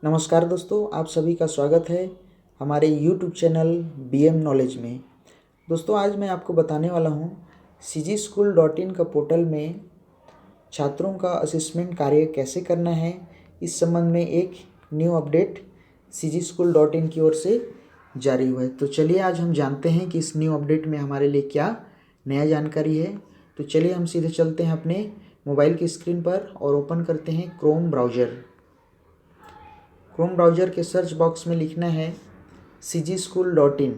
नमस्कार दोस्तों, आप सभी का स्वागत है हमारे यूट्यूब चैनल BM नॉलेज में। दोस्तों, आज मैं आपको बताने वाला हूँ CGSchool.in का पोर्टल में छात्रों का असेसमेंट कार्य कैसे करना है। इस संबंध में एक न्यू अपडेट CGSchool.in की ओर से जारी हुआ है। तो चलिए आज हम जानते हैं कि इस न्यू अपडेट में हमारे लिए क्या नया जानकारी है। तो चलिए हम सीधे चलते हैं अपने मोबाइल की स्क्रीन पर और ओपन करते हैं क्रोम ब्राउज़र। क्रोम ब्राउज़र के सर्च बॉक्स में लिखना है CGSchool.in।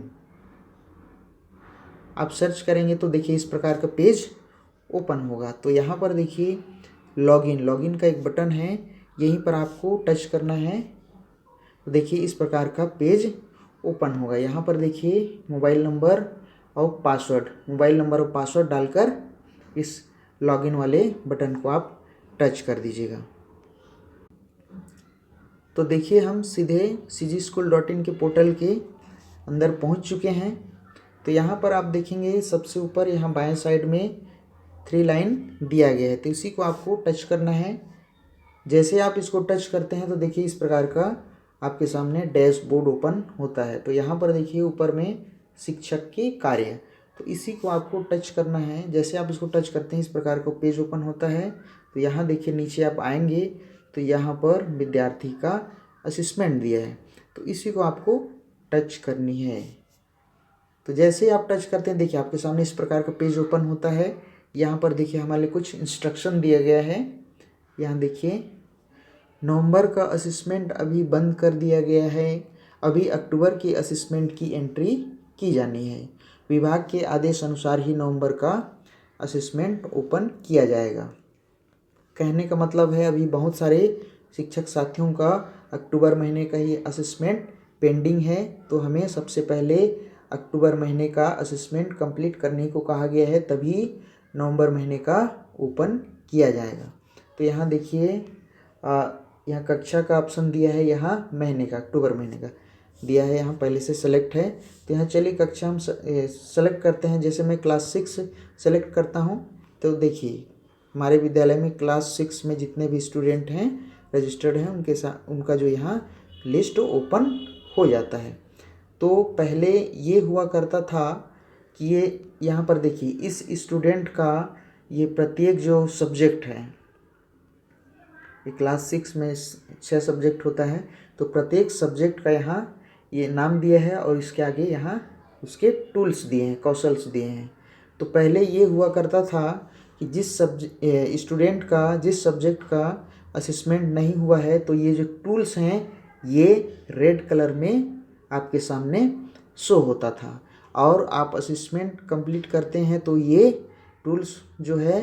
आप सर्च करेंगे तो देखिए इस प्रकार का पेज ओपन होगा। तो यहाँ पर देखिए लॉगिन का एक बटन है, यहीं पर आपको टच करना है। तो देखिए इस प्रकार का पेज ओपन होगा। यहाँ पर देखिए मोबाइल नंबर और पासवर्ड डालकर इस लॉगिन वाले बटन को आप टच कर दीजिएगा। तो देखिए हम सीधे CGSchool.in के पोर्टल के अंदर पहुंच चुके हैं। तो यहाँ पर आप देखेंगे सबसे ऊपर यहाँ बाएं साइड में 3 लाइन दिया गया है, तो इसी को आपको टच करना है। जैसे आप इसको टच करते हैं तो देखिए इस प्रकार का आपके सामने डैशबोर्ड ओपन होता है। तो यहाँ पर देखिए ऊपर में शिक्षक के कार्य, तो इसी को आपको टच करना है। जैसे आप इसको टच करते हैं इस प्रकार का पेज ओपन होता है। तो यहाँ देखिए नीचे आप आएंगे तो यहाँ पर विद्यार्थी का असेसमेंट दिया है, तो इसी को आपको टच करनी है। तो जैसे आप टच करते हैं देखिए आपके सामने इस प्रकार का पेज ओपन होता है। यहाँ पर देखिए हमारे लिए कुछ इंस्ट्रक्शन दिया गया है। यहाँ देखिए नवंबर का असेसमेंट अभी बंद कर दिया गया है, अभी अक्टूबर की असेसमेंट की एंट्री की जानी है। विभाग के आदेश अनुसार ही नवंबर का असेसमेंट ओपन किया जाएगा। कहने का मतलब है अभी बहुत सारे शिक्षक साथियों का अक्टूबर महीने का ही असेसमेंट पेंडिंग है, तो हमें सबसे पहले अक्टूबर महीने का असेसमेंट कंप्लीट करने को कहा गया है, तभी नवंबर महीने का ओपन किया जाएगा। तो यहाँ देखिए यहाँ कक्षा का ऑप्शन दिया है, यहाँ महीने का अक्टूबर महीने का दिया है, यहाँ पहले से सेलेक्ट है। तो यहाँ चलिए कक्षा हम सेलेक्ट करते हैं। जैसे मैं क्लास 6 सेलेक्ट करता हूँ तो देखिए हमारे विद्यालय में क्लास 6 में जितने भी स्टूडेंट हैं रजिस्टर्ड हैं उनके साथ उनका जो यहाँ लिस्ट ओपन हो जाता है। तो पहले ये हुआ करता था कि ये यहाँ पर देखिए इस स्टूडेंट का ये प्रत्येक जो सब्जेक्ट है, ये क्लास 6 में 6 सब्जेक्ट होता है, तो प्रत्येक सब्जेक्ट का यहाँ ये नाम दिया है और इसके आगे यहाँ उसके टूल्स दिए हैं, कौशल्स दिए हैं। तो पहले ये हुआ करता था कि जिस स्टूडेंट का जिस सब्जेक्ट का असेसमेंट नहीं हुआ है तो ये जो टूल्स हैं ये रेड कलर में आपके सामने शो होता था, और आप असेसमेंट कंप्लीट करते हैं तो ये टूल्स जो है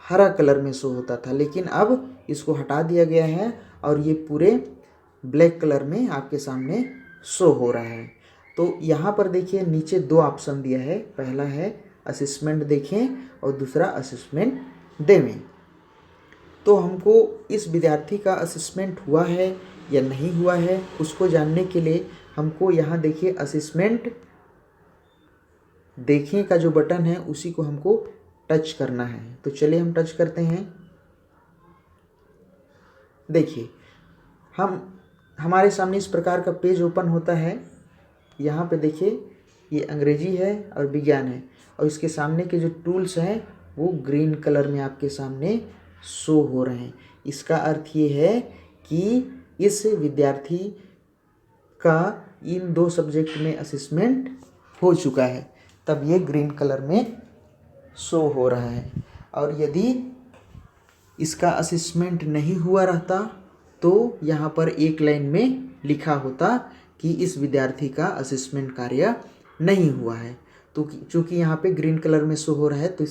हरा कलर में शो होता था। लेकिन अब इसको हटा दिया गया है और ये पूरे ब्लैक कलर में आपके सामने शो हो रहा है। तो यहाँ पर देखिए नीचे 2 ऑप्शन दिया है, पहला है असेसमेंट देखें और दूसरा असेसमेंट देवें। तो हमको इस विद्यार्थी का असेसमेंट हुआ है या नहीं हुआ है उसको जानने के लिए हमको यहाँ देखिए असेसमेंट देखें का जो बटन है उसी को हमको टच करना है। तो चलिए हम टच करते हैं। देखिए हमारे सामने इस प्रकार का पेज ओपन होता है। यहाँ पे देखिए ये अंग्रेजी है और विज्ञान है, और इसके सामने के जो टूल्स हैं वो ग्रीन कलर में आपके सामने शो हो रहे हैं। इसका अर्थ ये है कि इस विद्यार्थी का इन 2 सब्जेक्ट में असेसमेंट हो चुका है, तब ये ग्रीन कलर में शो हो रहा है। और यदि इसका असेसमेंट नहीं हुआ रहता तो यहाँ पर एक लाइन में लिखा होता कि इस विद्यार्थी का असेसमेंट कार्य नहीं हुआ है। तो चूँकि यहाँ पे ग्रीन कलर में शो हो रहा है तो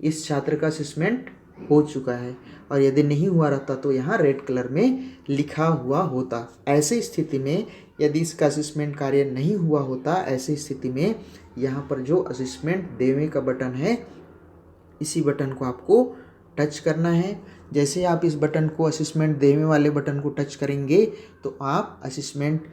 इस छात्र का असेसमेंट हो चुका है, और यदि नहीं हुआ रहता तो यहाँ रेड कलर में लिखा हुआ होता। ऐसी स्थिति में यदि इसका असेसमेंट कार्य नहीं हुआ होता, ऐसी स्थिति में यहाँ पर जो असेसमेंट देने का बटन है इसी बटन को आपको टच करना है। जैसे आप इस बटन को असेसमेंट देने वाले बटन को टच करेंगे तो आप असेसमेंट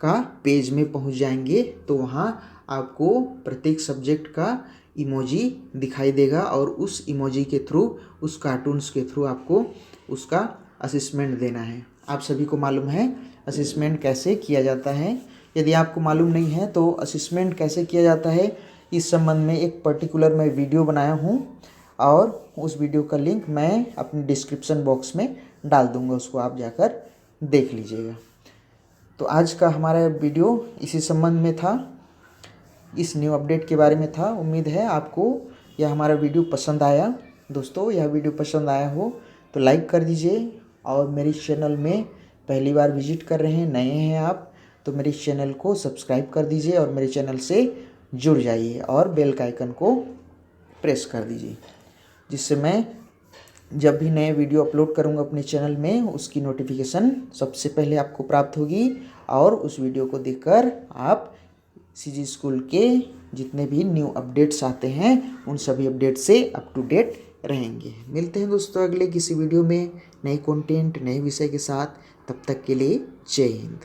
का पेज में पहुंच जाएंगे। तो वहाँ आपको प्रत्येक सब्जेक्ट का इमोजी दिखाई देगा और उस इमोजी के थ्रू, उस कार्टून्स के थ्रू आपको उसका असेसमेंट देना है। आप सभी को मालूम है असेसमेंट कैसे किया जाता है। यदि आपको मालूम नहीं है तो असेसमेंट कैसे किया जाता है इस संबंध में एक पर्टिकुलर मैं वीडियो बनाया हूँ और उस वीडियो का लिंक मैं अपने डिस्क्रिप्शन बॉक्स में डाल दूँगा, उसको आप जाकर देख लीजिएगा। तो आज का हमारा वीडियो इसी संबंध में था, इस न्यू अपडेट के बारे में था। उम्मीद है आपको यह हमारा वीडियो पसंद आया। दोस्तों, यह वीडियो पसंद आया हो तो लाइक कर दीजिए और मेरे चैनल में पहली बार विजिट कर रहे हैं, नए हैं आप, तो मेरे चैनल को सब्सक्राइब कर दीजिए और मेरे चैनल से जुड़ जाइए और बेल का आइकन को प्रेस कर दीजिए, जिससे मैं जब भी नए वीडियो अपलोड करूंगा अपने चैनल में उसकी नोटिफिकेशन सबसे पहले आपको प्राप्त होगी और उस वीडियो को देखकर आप सीजी स्कूल के जितने भी न्यू अपडेट्स आते हैं उन सभी अपडेट से अप टू डेट रहेंगे। मिलते हैं दोस्तों अगले किसी वीडियो में नए कंटेंट नए विषय के साथ। तब तक के लिए जय हिंद।